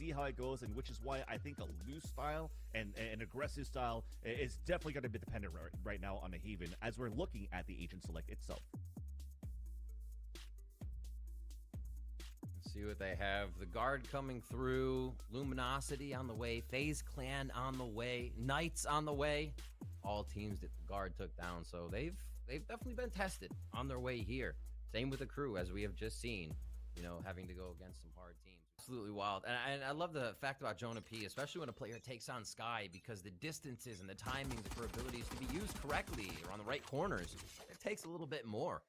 see how it goes, and which is why I think a loose style and an aggressive style is definitely going to be dependent right now on the Haven as we're looking at the agent select itself. Let's see what they have. The guard coming through, Luminosity on the way, FaZe Clan on the way, Knights on the way. All teams that the guard took down, so they've definitely been tested on their way here. Same with the crew, as we have just seen, you know, having to go against some hard teams. Absolutely wild. And I love the fact about Jonah P, especially when a player takes on Skye, because the distances and the timings for abilities to be used correctly or on the right corners, it takes a little bit more.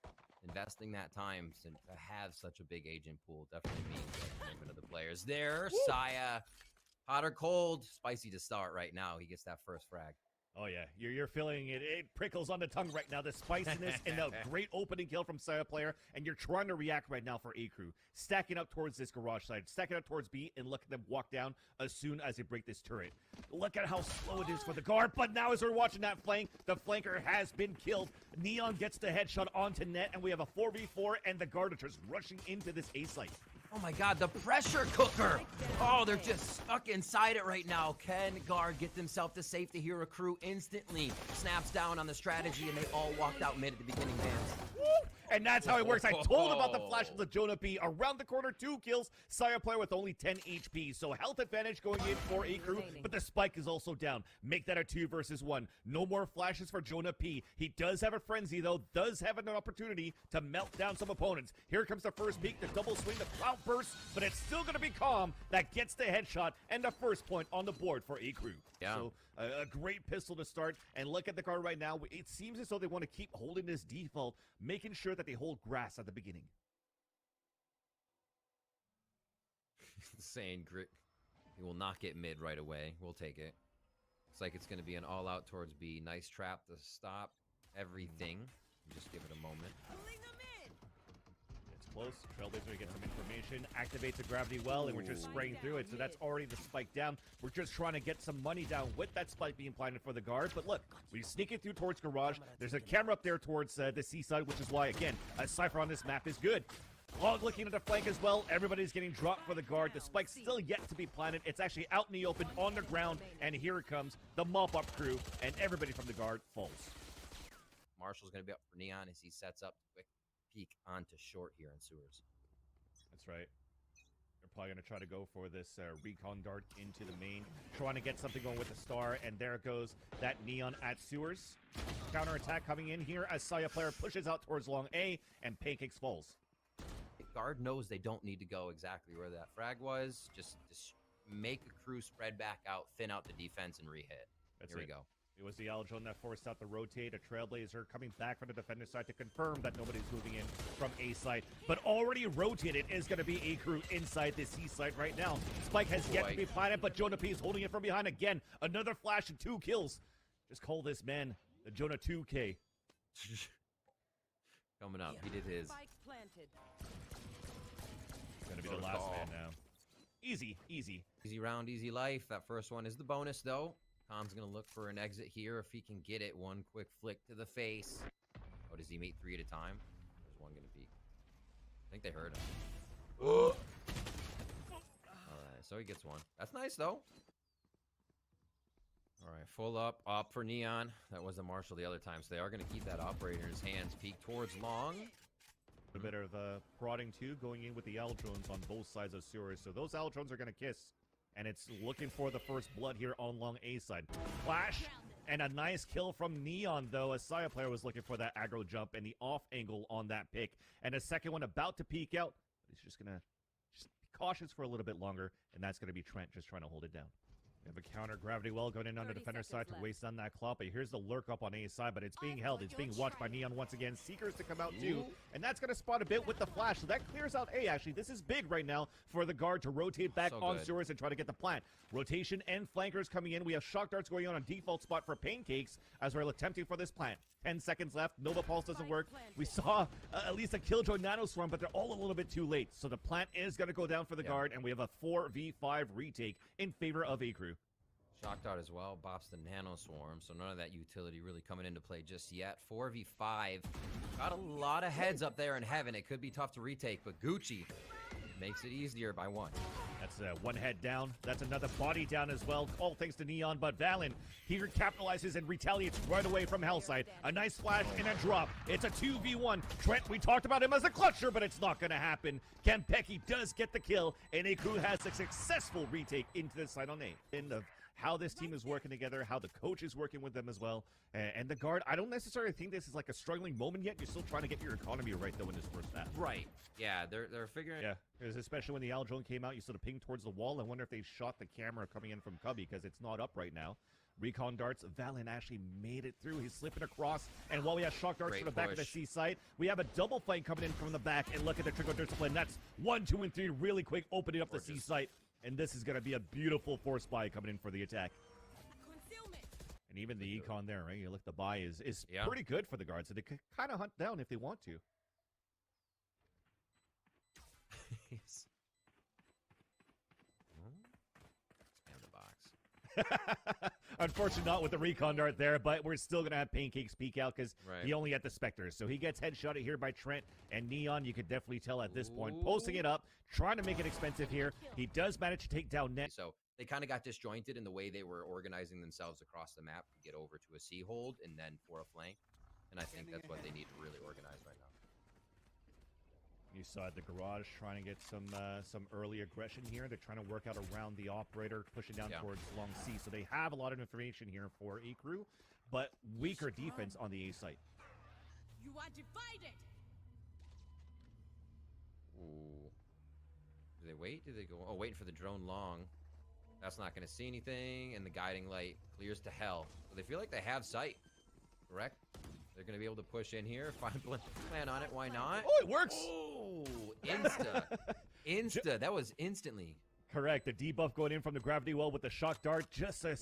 Investing that time to have such a big agent pool definitely means that the players there. Saya, hot or cold, spicy to start right now. He gets that first frag. Oh, yeah. You're feeling it. It prickles on the tongue right now. The spiciness and the great opening kill from Saya player. And you're trying to react right now for AKREW. Stacking up towards this garage side. Stacking up towards B and look at them walk down as soon as they break this turret. Look at how slow it is for the guard. But now as we're watching that flank, the flanker has been killed. Neon gets the headshot onto net. And we have a 4v4 and the guard are just rushing into this A site. Oh my god, the pressure cooker! Oh, they're just stuck inside it right now. Can guard get themselves to safety here? AKREW instantly snaps down on the strategy, and they all walked out mid at the beginning, Vance. And that's how it works. I told about the flashes of Jonah P. Around the corner, 2 kills. Saya player with only 10 HP. So health advantage going in for AKREW, but the spike is also down. Make that a 2 versus 1. No more flashes for Jonah P. He does have a frenzy, though. Does have an opportunity to melt down some opponents. Here comes the first peek, the double swing, the cloud burst, but it's still going to be Calm that gets the headshot and the first point on the board for AKREW. Yeah. So a great pistol to start. And look at the card right now. It seems as though they want to keep holding this default, making sure that they hold grass at the beginning. Saying grit, he will not get mid right away. We'll take it. Looks like it's going to be an all-out towards B. Nice trap to stop everything. Just give it a moment. It's close. Trailblazer gets some information, activates the gravity well, and we're just spraying through it. So that's already the spike down. We're just trying to get some money down with that spike being planted for the guard. But look, we sneak it through towards garage. There's a camera up there towards the seaside, which is why, again, a Cypher on this map is good. Log looking at the flank as well. Everybody's getting dropped for the guard. The spike's still yet to be planted. It's actually out in the open on the ground. And here it comes, the mop-up crew, and everybody from the guard falls. Marshall's going to be up for Neon as he sets up quick peek onto short here in sewers. That's right. They're probably going to try to go for this recon dart into the main, trying to get something going with the star, and there it goes, that Neon at sewers. Counter-attack coming in here as Saya player pushes out towards long A, and Pancakes falls. Guard knows they don't need to go exactly where that frag was. Just make AKREW spread back out, thin out the defense, and re-hit. Here we go. It was the Aldrone that forced out the rotate. A Trailblazer coming back from the defender side to confirm that nobody's moving in from A side. But already rotated is going to be AKREW inside the C side right now. Spike has yet to be planted, but Jonah P is holding it from behind again. Another flash and 2 kills. Just call this man the Jonah 2K. Coming up, he did his. Spike planted. Gonna be the last man now. Easy, easy. Easy round, easy life. That first one is the bonus, though. Tom's gonna look for an exit here if he can get it. One quick flick to the face. Oh, does he mate 3 at a time? There's one gonna peek. I think they heard him. Alright, so he gets one. That's nice, though. Alright, full up for Neon. That was the Marshall the other time, so they are gonna keep that operator in his hands. Peek towards long. A bit of prodding too, going in with the Aldrones on both sides of sewers. So those Aldrones are going to kiss. And it's looking for the first blood here on long A side. Flash and a nice kill from Neon, though. A Saya player was looking for that aggro jump and the off angle on that pick. And a second one about to peek out. But he's just going to be cautious for a little bit longer. And that's going to be Trent just trying to hold it down. We have a counter gravity well going in on the defender side to waste on that claw. But here's the lurk up on A side, but it's being held. It's being watched by Neon once again. Seekers to come out too. And that's going to spot a bit with the flash. So that clears out A, actually. This is big right now for the guard to rotate back on sewers and try to get the plant. Rotation and flankers coming in. We have shock darts going on default spot for Pancakes as we're attempting for this plant. 10 seconds left. Nova Pulse doesn't work. We saw at least a Killjoy Nanoswarm, but they're all a little bit too late. So the plant is going to go down for the guard, and we have a 4v5 retake in favor of AKREW. Shock Dart as well, bops the Nano Swarm, so none of that utility really coming into play just yet. 4v5. Got a lot of heads up there in heaven. It could be tough to retake, but Gucci makes it easier by 1. That's one head down. That's another body down as well. All thanks to Neon, but Valen here capitalizes and retaliates right away from Hellside. A nice flash and a drop. It's a 2v1. Trent, we talked about him as a clutcher, but it's not going to happen. Kempeki does get the kill, and AKREW has a successful retake into the side on A. End of how this team is working together, how the coach is working with them as well. And the guard, I don't necessarily think this is like a struggling moment yet. You're still trying to get your economy right, though, in this first half. Right. Yeah, they're figuring... Yeah, because especially when the Al drone came out, you sort of pinged towards the wall. I wonder if they shot the camera coming in from Cubby, because it's not up right now. Recon darts, Valen actually made it through. He's slipping across, and while we have shock darts from the back of the C site, we have a double flank coming in from the back, and look at the trickle discipline. That's 1, 2, and 3 really quick, opening up the C site, and this is going to be a beautiful force buy coming in for the attack. And even the econ there, right? You look, the buy is pretty good for the guards, so they can kind of hunt down if they want to. Expand the box. Unfortunately, not with the recon dart there, but we're still going to have Pancakes peek out because he only had the Spectres. So he gets headshotted here by Trent, and Neon, you could definitely tell at this point, posting it up, trying to make it expensive here. He does manage to take down Net. So they kind of got disjointed in the way they were organizing themselves across the map to get over to a C hold and then for a flank. And I think that's what they need to really organize right now. You saw at the garage trying to get some early aggression here. They're trying to work out around the operator, pushing down towards long C. So they have a lot of information here for AKREW, but weaker defense on the A site. You are divided. Ooh. Do they wait? Do they go? Oh, waiting for the drone long. That's not going to see anything, and the guiding light clears to hell. So they feel like they have sight, correct? They're going to be able to push in here, find plan on it. Why not? Oh, it works! Oh, insta. Insta. That was instantly. Correct. The debuff going in from the gravity well with the shock dart. Just a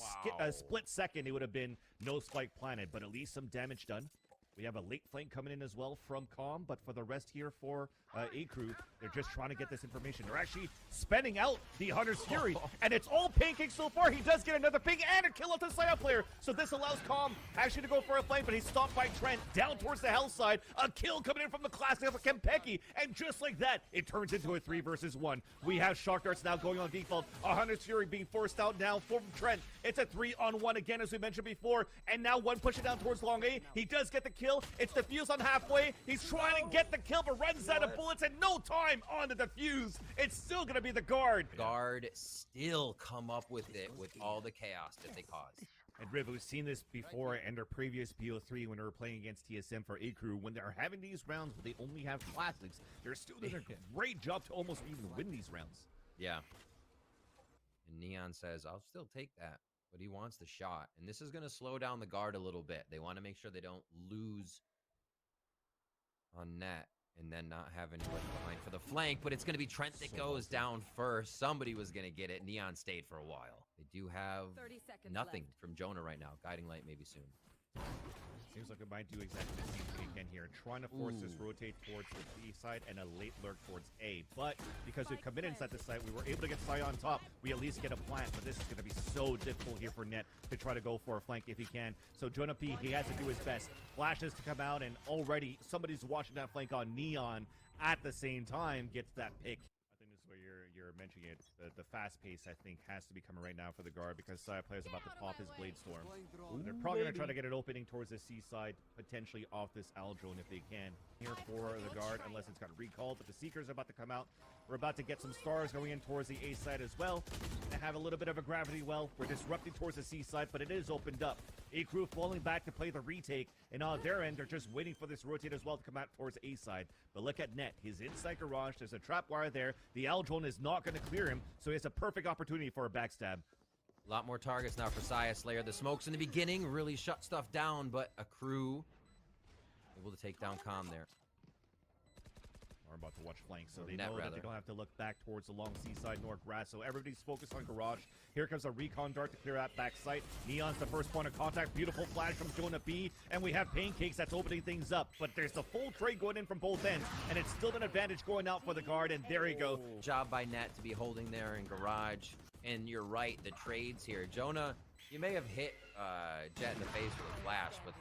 split second, it would have been no spike planted, but at least some damage done. We have a late flank coming in as well from Calm, but for the rest here for AKREW, they're just trying to get this information. They're actually spending out the Hunter's Fury, and it's all Pancake so far. He does get another ping and a kill off the side player, so this allows Calm actually to go for a flank, but he's stopped by Trent down towards the hell side. A kill coming in from the classic of Kempeki, and just like that, it turns into a 3 versus 1. We have shock darts now going on default. A Hunter's Fury being forced out now from Trent. It's a 3-on-1 again, as we mentioned before, and now one pushing down towards long A. He does get the kill. It's defused on halfway. He's trying to get the kill, but runs out of bullets and no time on the defuse. It's still going to be the guard. Guard still come up with it with all the chaos that they caused. And Riv, we've seen this before in their previous BO3 when they were playing against TSM for AKREW. When they're having these rounds where they only have classics, they're still doing a great job to almost even win these rounds. Yeah. And Neon says, I'll still take that. But he wants the shot. And this is going to slow down the guard a little bit. They want to make sure they don't lose on net and then not have anybody behind for the flank. But it's going to be Trent that goes down first. Somebody was going to get it. Neon stayed for a while. They do have nothing from Jonah right now. Guiding light maybe soon. Seems like it might do exactly the same thing again here. Trying to force this rotate towards the B side and a late lurk towards A. But because we committed inside the site, we were able to get Sai on top. We at least get a plant, but this is going to be so difficult here for Net to try to go for a flank if he can. So Jonah P, he has to do his best. Flashes to come out, and already somebody's watching that flank on Neon at the same time gets that pick. I think this is where you're mentioning it. The fast pace, I think, has to be coming right now for the guard because Sai player's about to pop his Blade Storm. They're probably going to try to get it opening towards the C side, potentially off this Al drone if they can. Here for the guard, unless it's got recalled, but the Seekers are about to come out. We're about to get some stars going in towards the A side as well. They have a little bit of a gravity well. We're disrupting towards the C side, but it is opened up. AKREW falling back to play the retake, and on their end, they're just waiting for this rotate as well to come out towards A side. But look at Net. He's inside garage. There's a trap wire there. The Al drone is not going to clear him, so he has a perfect opportunity for a backstab. A lot more targets now for Saya Slayer. The smokes in the beginning really shut stuff down, but AKREW able to take down Calm there. Are about to watch flank, so they know that they don't have to look back towards the long seaside nor grass, so everybody's focused on garage. Here comes a recon dart to clear that back site. Neon's the first point of contact. Beautiful flash from Jonah B, and we have Pancakes that's opening things up, but there's the full trade going in from both ends, and it's still an advantage going out for the guard, and there you go. Job by Net to be holding there in garage, and you're right, the trades here. Jonah, you may have hit Jet in the face with a flash, but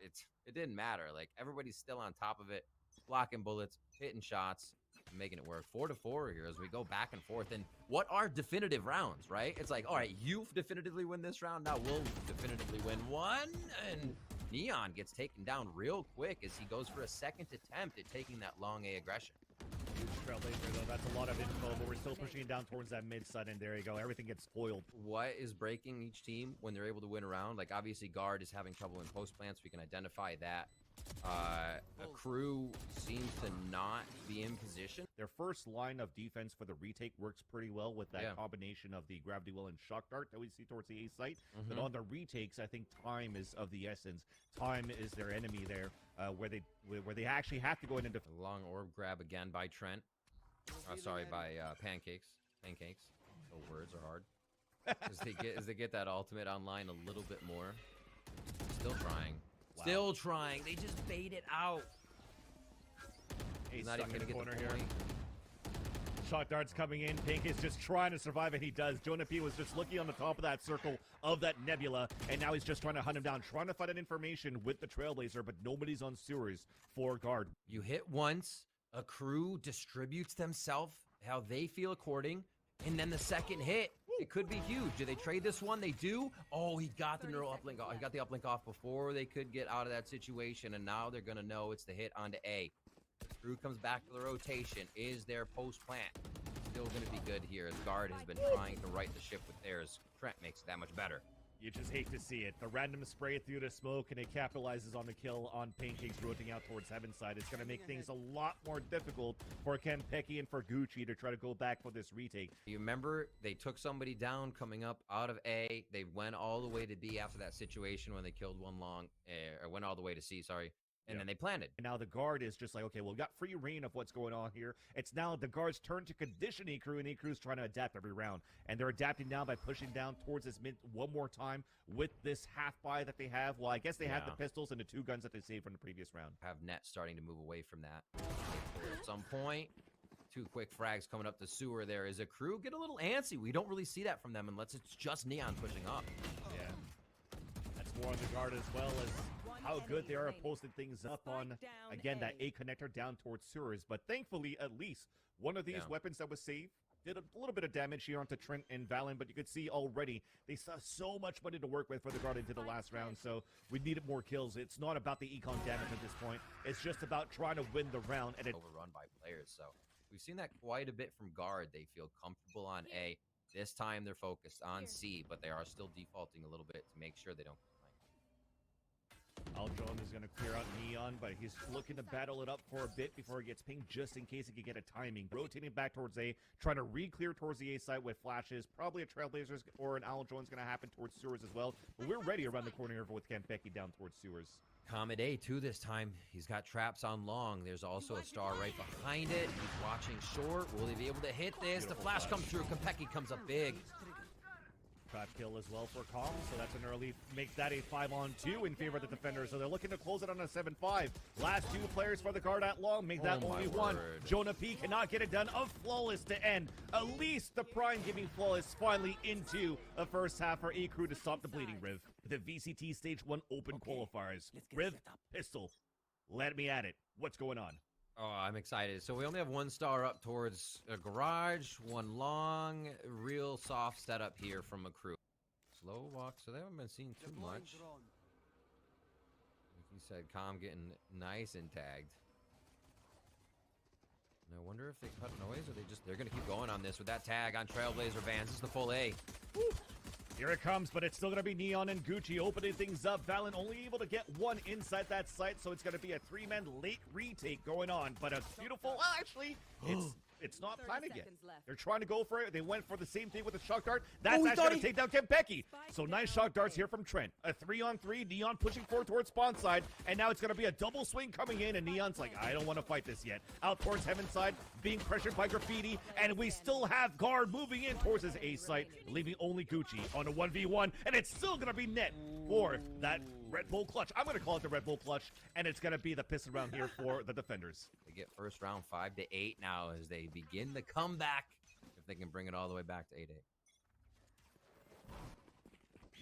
it didn't matter. Like, everybody's still on top of it, blocking bullets, hitting shots. making it work. 4-4 here as we go back and forth. And what are definitive rounds, right? It's like, all right, you definitively win this round. Now we'll definitively win one. And Neon gets taken down real quick as he goes for a second attempt at taking that long A aggression. Huge trailblazer, though. That's a lot of info, but we're still pushing it down towards that mid side, and there you go. Everything gets spoiled. What is breaking each team when they're able to win a round? Like, obviously, Guard is having trouble in post plants. We can identify that. AKREW seems to not be in position. Their first line of defense for the retake works pretty well with that combination of the gravity well and shock dart that we see towards the A site. But on the retakes, I think time is of the essence. Time is their enemy there, where they actually have to go in and A long orb grab again by Trent. Sorry, by Pancakes. Pancakes. The words are hard. as they get that ultimate online a little bit more. Still trying. Wow. Still trying. They just bait it out. He's not even gonna get the here. point. Shot darts coming in. Pink is just trying to survive, and he does. Jonah P was just looking on the top of that circle of that nebula, and now he's just trying to hunt him down, trying to find that information with the Trailblazer, but nobody's on sewers for Guard. You hit once, AKREW distributes themselves how they feel according, and then the second hit, it could be huge. Do they trade this one? They do. Oh, he got the neural uplink off. He got the uplink off before they could get out of that situation, and now they're going to know it's the hit onto A. AKREW comes back to the rotation. Is their post plant still going to be good here? As Guard has been trying to right the ship with theirs. Trent makes it that much better. You just hate to see it. The random spray through the smoke, and it capitalizes on the kill on Pancakes rotating out towards Heaven side. It's going to make things a lot more difficult for Kenpeki and for Gucci to try to go back for this retake. You remember they took somebody down coming up out of A. They went all the way to B after that situation when they killed one long, or went all the way to C, sorry. And then they planted. And now the Guard is just like, okay, well, we got free reign of what's going on here. It's now the Guard's turn to condition AKREW, and AKREW's trying to adapt every round. And they're adapting now by pushing down towards this mid one more time with this half buy that they have. Well, I guess they have the pistols and the 2 guns that they saved from the previous round. Have net starting to move away from that. At some point, 2 quick frags coming up the sewer there. Is AKREW get a little antsy? We don't really see that from them unless it's just Neon pushing up. Yeah. That's more on the Guard as well as how good they are at posting things up on, again, that A connector down towards sewers. But thankfully, at least one of these weapons that was saved did a little bit of damage here onto Trent and Valen, but you could see already they saw so much money to work with for the Guard into the last round, so we needed more kills. It's not about the econ damage at this point. It's just about trying to win the round. And overrun by players, so we've seen that quite a bit from Guard. They feel comfortable on A. This time they're focused on C, but they are still defaulting a little bit to make sure they don't. Aldron is going to clear out Neon, but he's looking to battle it up for a bit before he gets pinged, just in case he can get a timing. Rotating back towards A, trying to re-clear towards the A side with flashes. Probably a Trailblazers or an Aldron's going to happen towards sewers as well. But we're ready around the corner here with Kenpeki down towards sewers. Comet A too this time. He's got traps on long. There's also a star right behind it. He's watching short. Will they be able to hit this? The flash comes through. Kenpeki comes up big. Trap kill as well for Kong, so that's an early, makes that a 5-on-2 in favor of the defenders. So they're looking to close it on a 7-5. Last 2 players for the Guard at long, make that only 1. Jonah P cannot get it done. A flawless to end. At least the prime giving flawless finally into the first half for AKREW to stop the bleeding, Riv. The VCT Stage 1 Open Qualifiers. Riv, pistol, let me at it. What's going on? Oh, I'm excited. So we only have 1 star up towards a garage, 1 long, real soft setup here from AKREW. Slow walk, so they haven't been seeing too much. Like you said, Calm getting nice and tagged. And I wonder if they cut noise or they're going to keep going on this with that tag on Trailblazer Vans. This is the full A. Woo. Here it comes, but it's still going to be Neon and Gucci opening things up. Valen only able to get 1 inside that site, so it's going to be a 3-man late retake going on. But a beautiful, well, actually, it's not planned yet. They're trying to go for it. They went for the same thing with the shock dart. That's actually going to take down Kenpeki. So nice shock darts here from Trent. A 3-on-3, Neon pushing forward towards spawn side, and now it's going to be a double swing coming in, and Neon's like, I don't want to fight this yet. Out towards Heaven side, being pressured by Graffiti, and we still have Guard moving in towards his A site, leaving only Gucci on a 1v1, and it's still going to be net for that Red Bull clutch. I'm going to call it the Red Bull clutch, and it's going to be the piss around here for the defenders. They get first round 5-8 now as they begin the comeback. If they can bring it all the way back to 8-8.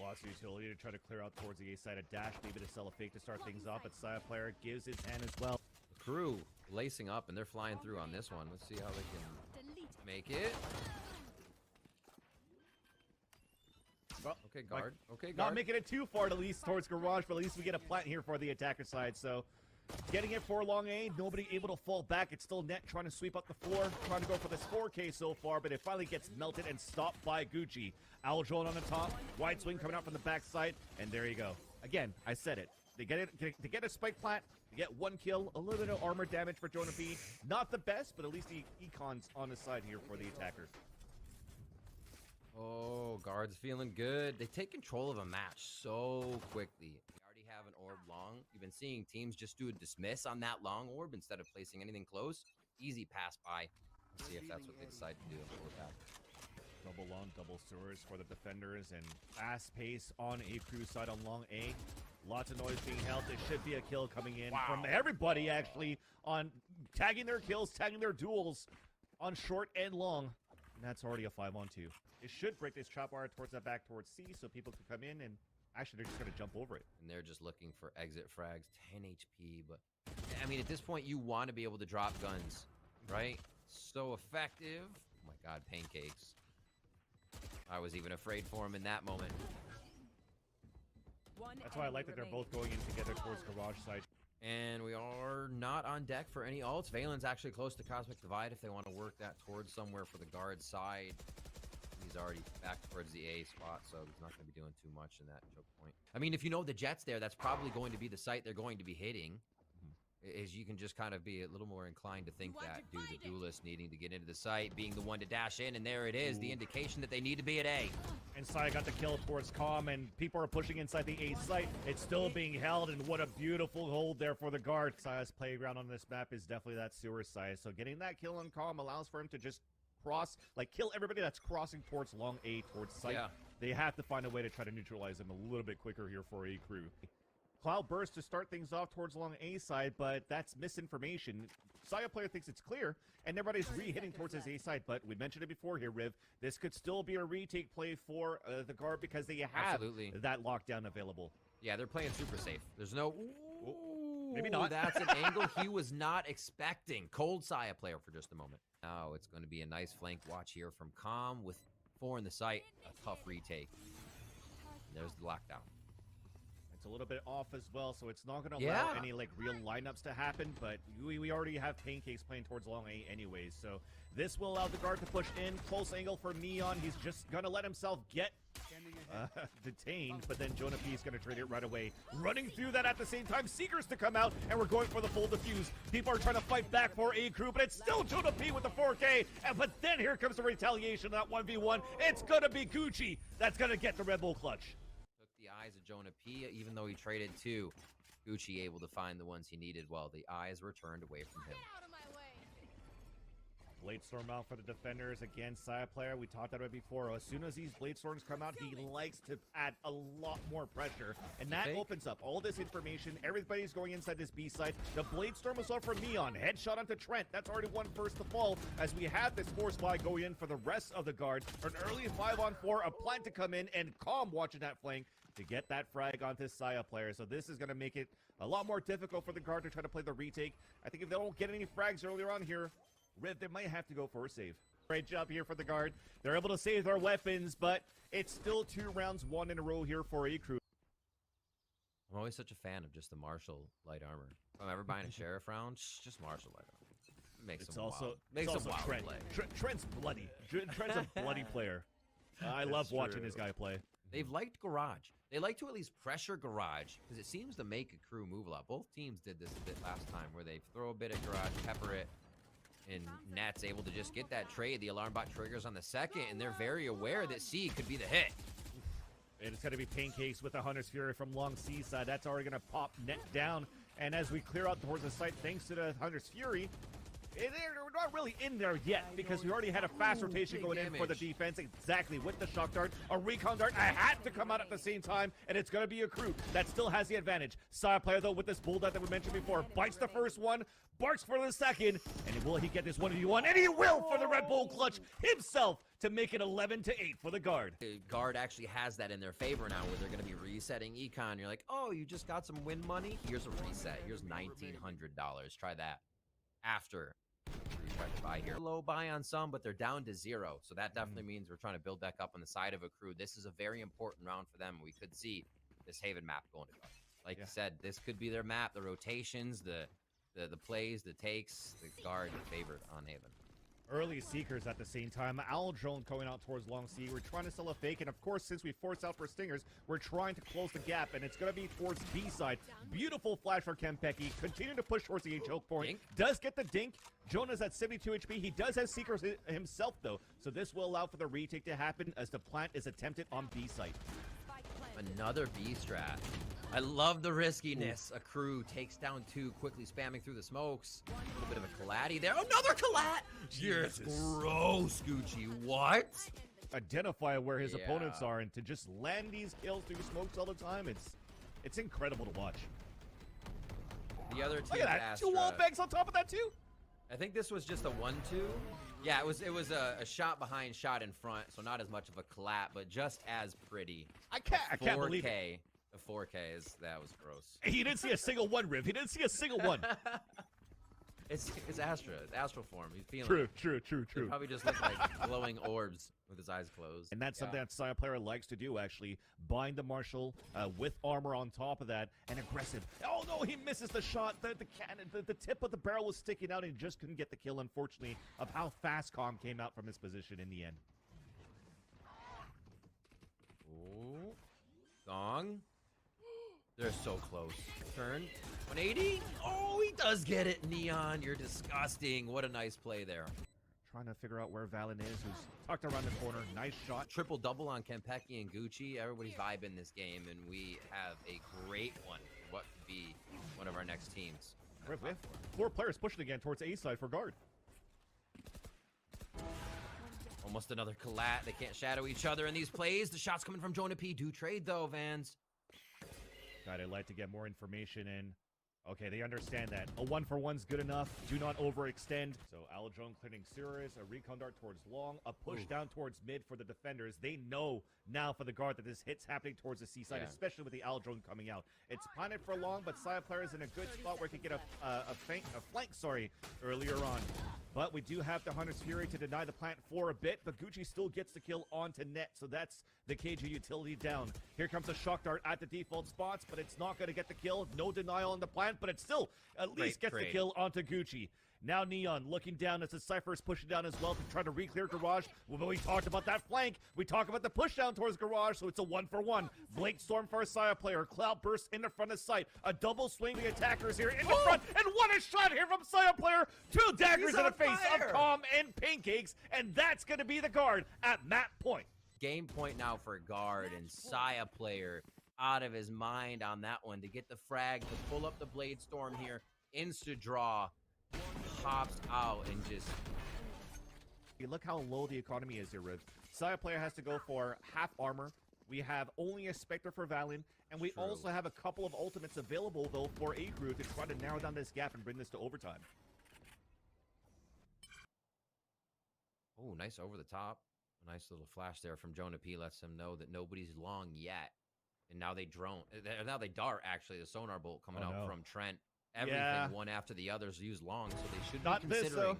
Lost utility to try to clear out towards the A side. A dash, maybe to sell a fake to start things off, but Saya player gives his hand as well. AKREW lacing up, and they're flying through on this one. Let's see how they can Delete. make it. Well, Okay, guard. Okay, not guard. making it too far, at least towards Garage, but at least we get a plant here for the attacker side. So getting it for long A, nobody able to fall back. It's still Net trying to sweep up the floor, trying to go for this 4K so far, but it finally gets melted and stopped by Gucci. Aldron on the top, wide swing coming out from the backside, and there you go. Again, I said it. They get a spike plant, they get 1 kill, a little bit of armor damage for Jonah P. Not the best, but at least the econ's on the side here for the attacker. Oh, guard's feeling good. They take control of a match so quickly. We already have an orb long. You've been seeing teams just do a dismiss on that long orb instead of placing anything close. Easy pass by. Let's see if that's what they decide to do. Double long, double sewers for the defenders, and fast pace on AKREW side on long A. Lots of noise being held. It should be a kill coming in from everybody, actually, on tagging their kills, tagging their duels on short and long. And that's already a 5-on-2. It should break this trap wire towards that back towards C so people can come in, and actually they're just going to jump over it. And they're just looking for exit frags, 10 HP. But, I mean, at this point, you want to be able to drop guns, right? So effective. Oh, my God, pancakes. I was even afraid for him in that moment. That's why I like that they're both going in together towards Garage side. And we are not on deck for any ults. Valen's actually close to Cosmic Divide if they want to work that towards somewhere for the guard side. He's already back towards the A spot, so he's not going to be doing too much in that choke point. I mean, if you know the Jet's there, that's probably going to be the site they're going to be hitting. Is you can just kind of be a little more inclined to think that due to the duelist needing to get into the site, being the one to dash in, and there it is, the indication that they need to be at A. And Saya got the kill towards Calm, and people are pushing inside the A site. It's still being held, and what a beautiful hold there for the guard. Saya's playground on this map is definitely that sewer side. So getting that kill on Calm allows for him to just cross, like kill everybody that's crossing towards long A, towards site. Yeah. They have to find a way to try to neutralize him a little bit quicker here for AKREW. Cloud burst to start things off towards long A side, but that's misinformation. Saya player thinks it's clear, and everybody's re-hitting towards his A side, but we mentioned it before here, Riv. This could still be a retake play for the guard because they have that lockdown available. Yeah, they're playing super safe. There's no... Ooh, maybe not. That's an angle he was not expecting. Cold Saya player for just a moment. Now it's going to be a nice flank watch here from Calm with 4 in the site. A tough retake. And there's the lockdown. It's a little bit off as well, so it's not going to allow any like real lineups to happen, but we already have Pancakes playing towards long A anyways, so this will allow the guard to push in. Close angle for Neon. He's just going to let himself get detained, but then Jonah P is going to trade it right away. Running through that at the same time, Seekers to come out, and we're going for the full defuse. People are trying to fight back for AKREW, but it's still Jonah P with the 4K, but then here comes the retaliation, that 1v1. It's going to be Gucci that's going to get the Red Bull clutch. The eyes of Jonah P, even though he traded 2, Gucci able to find the ones he needed while the eyes were turned away from him. Blade Storm out for the defenders. Again, Saya player, we talked about it before. As soon as these Blade Storms come out, he likes to add a lot more pressure. And that opens up all this information. Everybody's going inside this B side. The Blade Storm was off for Neon. Headshot onto Trent. That's already one first to fall. As we have this force fly go in for the rest of the guard. An early 5-on-4, a plant to come in, and Calm watching that flank to get that frag onto Saya player. So this is going to make it a lot more difficult for the guard to try to play the retake. I think if they don't get any frags earlier on here, Riv, they might have to go for a save. Great job here for the guard. They're able to save their weapons, but it's still 2 rounds, 1 in a row here for AKREW. I'm always such a fan of just the Marshall light armor. If I'm ever buying a Sheriff round, just Marshall light armor. Makes It's them also wild. Makes them wild Trent. play. Trent's bloody. Trent's a bloody player. I love watching this guy play. They've liked Garage. They like to at least pressure Garage because it seems to make AKREW move a lot. Both teams did this a bit last time where they throw a bit of Garage, pepper it, and Nat's able to just get that trade. The alarm bot triggers on the second, and they're very aware that C could be the hit. And it's going to be Pancakes with the Hunter's Fury from long C side. That's already going to pop Net down. And as we clear out towards the site, thanks to the Hunter's Fury, we're not really in there yet because we already had a fast rotation going in for the defense. Exactly, with the shock dart, a recon dart. I had to come out at the same time, and it's going to be AKREW that still has the advantage. Side player, though, with this bull that we mentioned before, bites the first one, barks for the second, and will he get this 1v1? And he will for the Red Bull clutch himself to make it 11-8 for the guard. The guard actually has that in their favor now where they're going to be resetting econ. You're like, oh, you just got some win money? Here's a reset. Here's $1,900. Try that. after we tried to buy here. Low buy on some, but they're down to 0. So that definitely means we're trying to build back up on the side of AKREW. This is a very important round for them. We could see this Haven map going to guard. Like you said, this could be their map. The rotations, the plays, the takes, the guard favored on Haven. Early Seekers at the same time. Owl Drone going out towards Long C. We're trying to sell a fake, and of course, since we forced out for Stingers, we're trying to close the gap, and it's going to be towards B side. Beautiful flash for Kempeki. Continue to push towards the choke point. Dink. Does get the dink. Jonah's at 72 HP. He does have Seekers himself, though, so this will allow for the retake to happen as the plant is attempted on B site. Another B strat. I love the riskiness. AKREW takes down 2, quickly spamming through the smokes. A little bit of a Kalati there. Another Kalat! Yes, gross, Gucci. What? Identify where his opponents are, and to just land these kills through smokes all the time, it's incredible to watch. The other team, look at that, 2 wall bangs on top of that too. I think this was just a 1-2. Yeah, it was a shot behind, shot in front, so not as much of a Kalat, but just as pretty. I can't believe it. The 4K that was gross. He didn't see a single one, Riv. He didn't see a single one. It's Astra. It's Astral form. He's feeling True. He probably just looked like glowing orbs with his eyes closed. And that's something that Saya player likes to do, actually. Bind the Marshal with armor on top of that, and aggressive. Oh no, he misses the shot. The cannon, the tip of the barrel was sticking out, and he just couldn't get the kill, unfortunately, of how fast Calm came out from his position in the end. Ooh. Gong. They're so close. Turn. 180. Oh, he does get it. Neon, you're disgusting. What a nice play there. Trying to figure out where Valen is, who's tucked around the corner. Nice shot. Triple double on Kempeki and Gucci. Everybody's vibing this game, and we have a great one. What could be one of our next teams? We have 4 players pushing again towards A side for guard. Almost another Kalat. They can't shadow each other in these plays. The shots coming from Jonah P. Do trade, though, Vans. God, I'd like to get more information in. Okay, they understand that. A 1-for-1's good enough. Do not overextend. So Aldrone clearing Sirius, a recon dart towards long, a push down towards mid for the defenders. They know now for the guard that this hit's happening towards the C side, especially with the Aldrone coming out. It's punted for long, but Saya player is in a good spot where he can get a flank, earlier on. But we do have the Hunter's Fury to deny the plant for a bit, but Gucci still gets the kill onto net, so that's the KG utility down. Here comes a shock dart at the default spots, but it's not going to get the kill. No denial on the plant, but it still at least gets the kill onto Gucci. Now Neon looking down as the Cypher is pushing down as well to try to re-clear Garage. Well, we talked about that flank. We talked about the push down towards Garage, so it's a 1-for-1. Blink Storm for a Saya player. Cloud Burst in the front of sight. A double swing the attackers here in the front. And what a shot here from Saya player. 2 daggers in the face of Calm and Pancakes. And that's going to be the guard at map point. Game point now for guard, and Saya player out of his mind on that one to get the frag, to pull up the Blade Storm here. Insta draw. Pops out and just... Look how low the economy is here, Riv. Saya player has to go for half armor. We have only a Spectre for Valen, and we also have a couple of ultimates available, though, for AKREW to try to narrow down this gap and bring this to overtime. Oh, nice over the top. A nice little flash there from Jonah P. Lets him know that nobody's long yet. And now they drone. Now they dart, actually. The sonar bolt coming out from Trent. Everything one after the others use long, so they should be considering. This, though.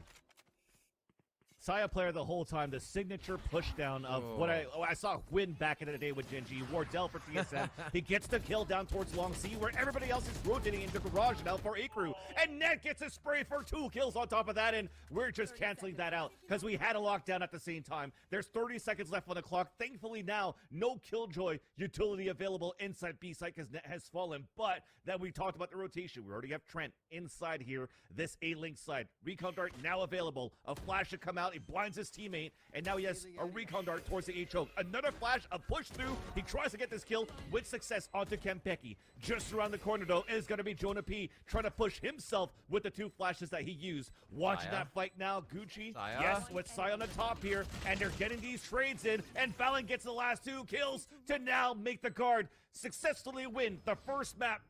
Saya player the whole time, the signature pushdown of what I saw Win back in the day with Genji. Wardell for TSM. He gets the kill down towards Long C, where everybody else is rotating into Garage now for AKREW. And Net gets a spray for 2 kills on top of that, and we're just canceling that out because we had a lockdown at the same time. There's 30 seconds left on the clock. Thankfully now, no Killjoy utility available inside B site because Net has fallen. But then we talked about the rotation. We already have Trent inside here, this A-Link side. Recon Dart now available. A flash to come out. He blinds his teammate, and now he has a recon dart towards the A-Choke. Another flash, a push through. He tries to get this kill with success onto Kempeki. Just around the corner, though, is going to be Jonah P. trying to push himself with the 2 flashes that he used. Watching that fight now, Gucci. Yes, with Saya on the top here, and they're getting these trades in, and Valen gets the last 2 kills to now make the guard successfully win the first map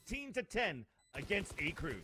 13-10 against AKREW.